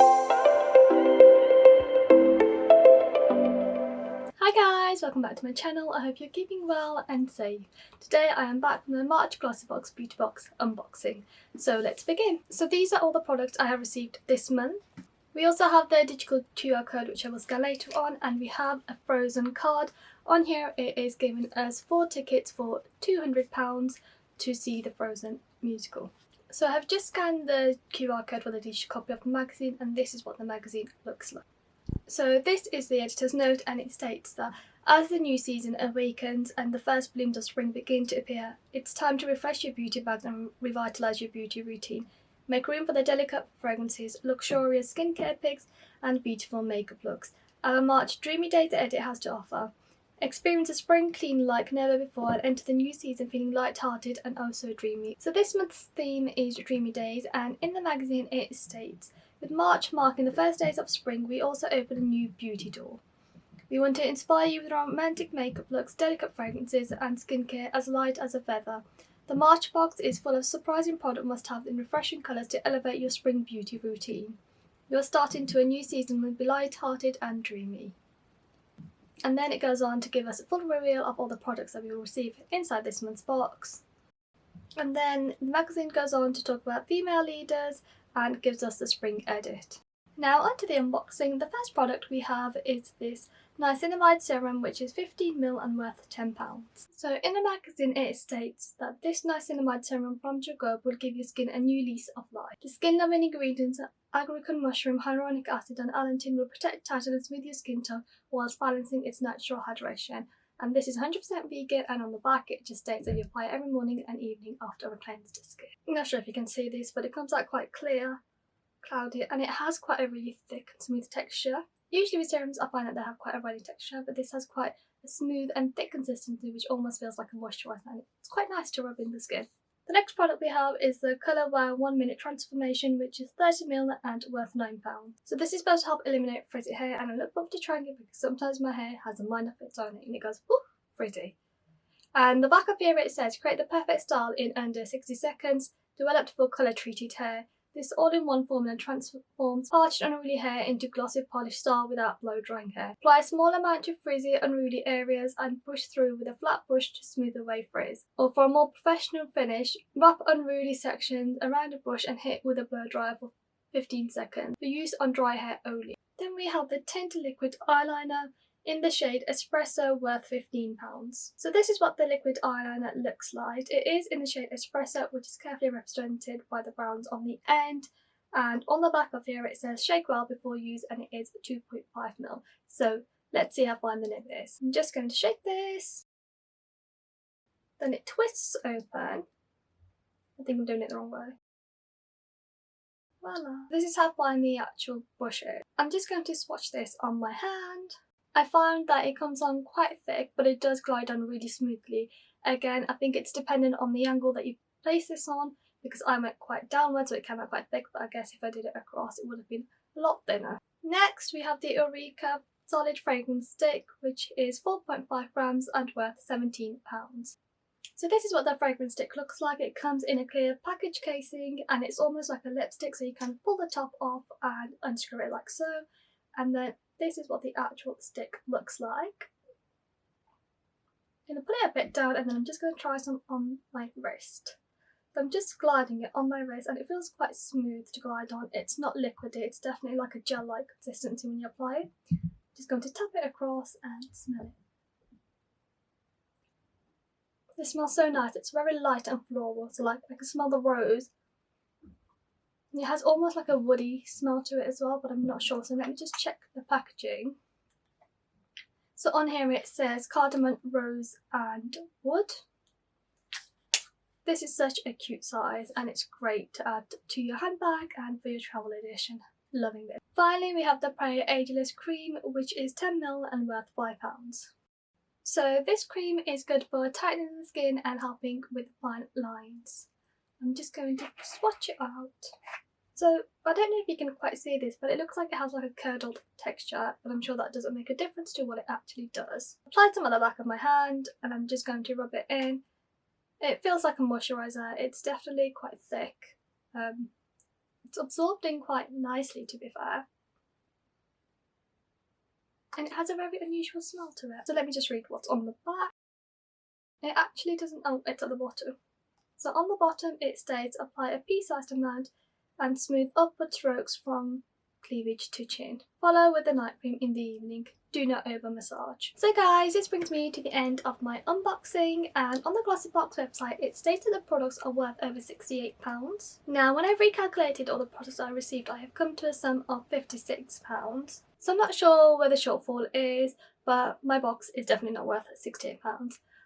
Hi guys, welcome back to my channel. I hope you're keeping well and safe. Today I am back from the March Glossybox Beauty Box unboxing. So let's begin. So these are all the products I have received this month. We also have the digital QR code which I will scan later on, and we have a Frozen card. On here it is giving us 4 tickets for £200 to see the Frozen musical. So I have just scanned the QR code for the digital copy of the magazine, and this is what the magazine looks like. So this is the editor's note, and it states that as the new season awakens and the first blooms of spring begin to appear, it's time to refresh your beauty bags and revitalise your beauty routine. Make room for the delicate fragrances, luxurious skincare picks and beautiful makeup looks. Our March Dreamy Days edit has to offer. Experience a spring clean like never before and enter the new season feeling light-hearted and oh so dreamy. So this month's theme is Dreamy Days, and in the magazine it states, with March marking the first days of spring, we also open a new beauty door. We want to inspire you with romantic makeup looks, delicate fragrances and skincare as light as a feather. The March box is full of surprising product must-haves in refreshing colours to elevate your spring beauty routine. You're starting to a new season with be light-hearted and dreamy. And then it goes on to give us a full reveal of all the products that we will receive inside this month's box. And then the magazine goes on to talk about female leaders and gives us the spring edit. Now onto the unboxing. The first product we have is this Niacinamide Serum, which is 15ml and worth £10. So in the magazine it states that this Niacinamide Serum from Jorgobé will give your skin a new lease of life. The skin-loving ingredients Aurika mushroom, hyaluronic acid and allantoin will protect, tighten and smooth your skin tone whilst balancing its natural hydration. And this is 100% vegan, and on the back it just states that you apply it every morning and evening after a cleansed skin. I'm not sure if you can see this, but it comes out quite clear, cloudy, and it has quite a really thick and smooth texture. Usually with serums I find that they have quite a runny texture, but this has quite a smooth and thick consistency which almost feels like a moisturiser, and it's quite nice to rub in the skin. The next product we have is the Colour Wow 1 Minute Transformation, which is 30ml and worth £9. So this is supposed to help eliminate frizzy hair, and I look forward to trying it because sometimes my hair has a mind of its own and it goes, ooh, frizzy. And the back of here it says, create the perfect style in under 60 seconds, developed for colour treated hair. This all-in-one formula transforms parched unruly hair into glossy polished style without blow drying hair. Apply a small amount to frizzy unruly areas and push through with a flat brush to smooth away frizz. Or for a more professional finish, wrap unruly sections around a brush and hit with a blow dryer for 15 seconds for use on dry hair only. Then we have the TYNT liquid eyeliner in the shade Espresso, worth £15. So this is what the liquid eyeliner looks like. It is in the shade Espresso, which is carefully represented by the browns on the end, and on the back of here it says shake well before use, and it is 2.5ml. So let's see how fine the nib is. I'm just going to shake this. Then it twists open. I think I'm doing it the wrong way. Voila. This is how fine the actual brush is. I'm just going to swatch this on my hand. I found that it comes on quite thick, but it does glide on really smoothly. Again, I think it's dependent on the angle that you place this on, because I went quite downwards so it came out quite thick, but I guess if I did it across it would have been a lot thinner. Next we have the Aurika solid fragrance stick, which is 4.5 grams and worth £17. So this is what the fragrance stick looks like. It comes in a clear package casing and it's almost like a lipstick, so you can pull the top off and unscrew it like so, and then this is what the actual stick looks like. I'm going to put it a bit down, and then I'm just going to try some on my wrist. So I'm just gliding it on my wrist and it feels quite smooth to glide on. It's not liquidy, it's definitely like a gel-like consistency when you apply it. Just going to tap it across and smell it. It smells so nice. It's very light and floral, so like I can smell the rose. It has almost like a woody smell to it as well, but I'm not sure, so let me just check the packaging. So on here it says cardamom, rose and wood. This is such a cute size and it's great to add to your handbag and for your travel edition. Loving this. Finally we have the Prayer Ageless Cream, which is 10ml and worth £5. So this cream is good for tightening the skin and helping with fine lines. I'm just going to swatch it out. So I don't know if you can quite see this, but it looks like it has like a curdled texture, but I'm sure that doesn't make a difference to what it actually does. Applied some on the back of my hand and I'm just going to rub it in. It feels like a moisturiser. It's definitely quite thick. It's absorbed in quite nicely, to be fair. And it has a very unusual smell to it. So let me just read what's on the back. It actually doesn't, oh, it's at the bottom. So on the bottom it states, apply a pea-sized amount and smooth upward strokes from cleavage to chin. Follow with the night cream in the evening. Do not over massage. So guys, this brings me to the end of my unboxing, and on the Glossybox website it states that the products are worth over £68. Now when I've recalculated all the products I received, I have come to a sum of £56. So I'm not sure where the shortfall is, but my box is definitely not worth £68.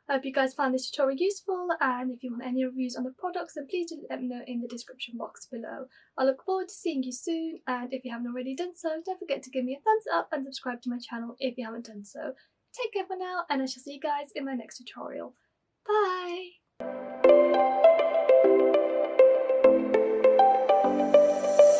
I hope you guys found this tutorial useful, and if you want any reviews on the products then please do let me know in the description box below. I look forward to seeing you soon, and if you haven't already done so, don't forget to give me a thumbs up and subscribe to my channel if you haven't done so. Take care for now, and I shall see you guys in my next tutorial. Bye!